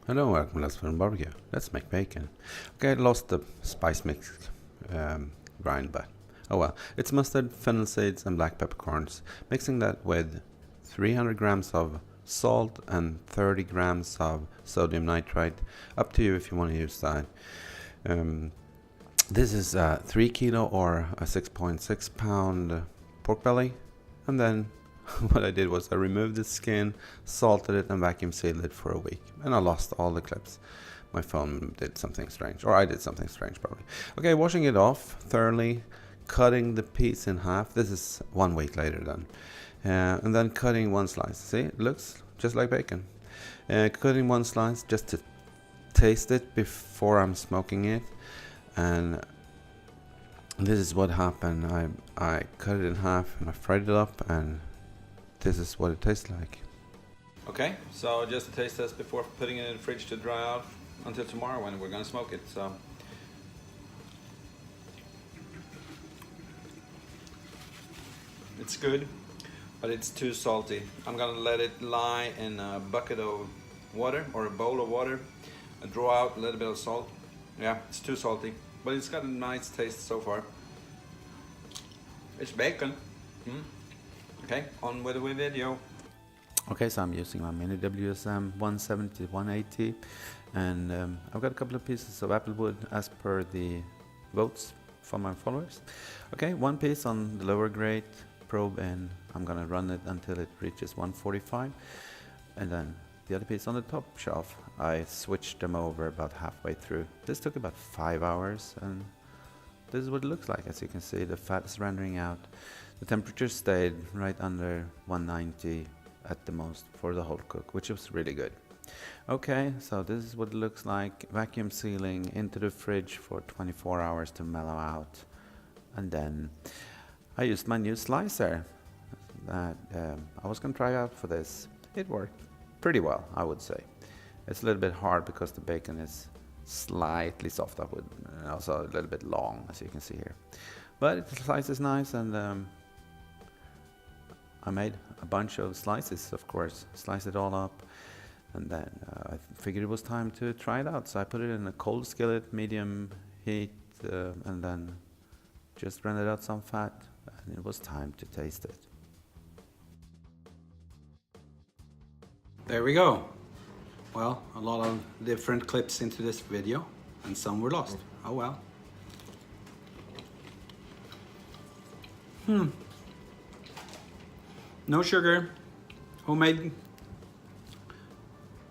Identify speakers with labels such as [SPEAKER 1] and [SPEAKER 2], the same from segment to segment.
[SPEAKER 1] Hello, welcome to Let's Film Barbecue. Let's make bacon. Okay, I lost the spice mix grind, but oh well. It's mustard, fennel seeds, and black peppercorns. Mixing that with 300 grams of salt and 30 grams of sodium nitrite. Up to you if you want to use that. This is a 3 kilo or a 6.6 pound pork belly, and then what I did was I removed the skin, salted it, and vacuum sealed it for a week. And I lost all the clips. My phone did something strange, or I did something strange probably. Okay, washing it off thoroughly, cutting the piece in half. This is 1 week later then. And then cutting one slice. See, it looks just like bacon. Cutting one slice just to taste it before I'm smoking it. And this is what happened. I cut it in half and I fried it up, and this is what it tastes like. Okay, so just a taste test before putting it in the fridge to dry out until tomorrow when we're gonna smoke it. So it's good, but it's too salty. I'm gonna let it lie in a bucket of water or a bowl of water and draw out a little bit of salt. Yeah, it's too salty, but it's got a nice taste so far. It's bacon. Okay, on with the video. Okay, so I'm using my mini WSM 170 180, and I've got a couple of pieces of apple wood as per the votes from my followers. Okay, one piece on the lower grate probe, and I'm gonna run it until it reaches 145, and then the other piece on the top shelf, I switched them over about halfway through. This took about 5 hours, and this is what it looks like. As you can see, the fat is rendering out. The temperature stayed right under 190 at the most for the whole cook, which was really good. Okay, so this is what it looks like. Vacuum sealing into the fridge for 24 hours to mellow out. And then I used my new slicer that I was gonna try out for this. It worked pretty well, I would say. It's a little bit hard because the bacon is slightly soft, and also a little bit long, as you can see here. But the slice is nice, and I made a bunch of slices, of course, sliced it all up, and then I figured it was time to try it out. So I put it in a cold skillet, medium heat, and then just rendered out some fat, and it was time to taste it. There we go. Well, a lot of different clips into this video, and some were lost. Oh well. No sugar, homemade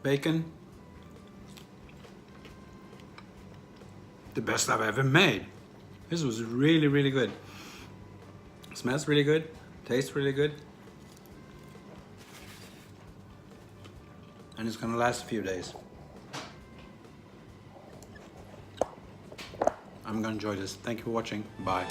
[SPEAKER 1] bacon. The best I've ever made. This was really, really good. Smells really good, tastes really good. And it's gonna last a few days. I'm gonna enjoy this. Thank you for watching. Bye.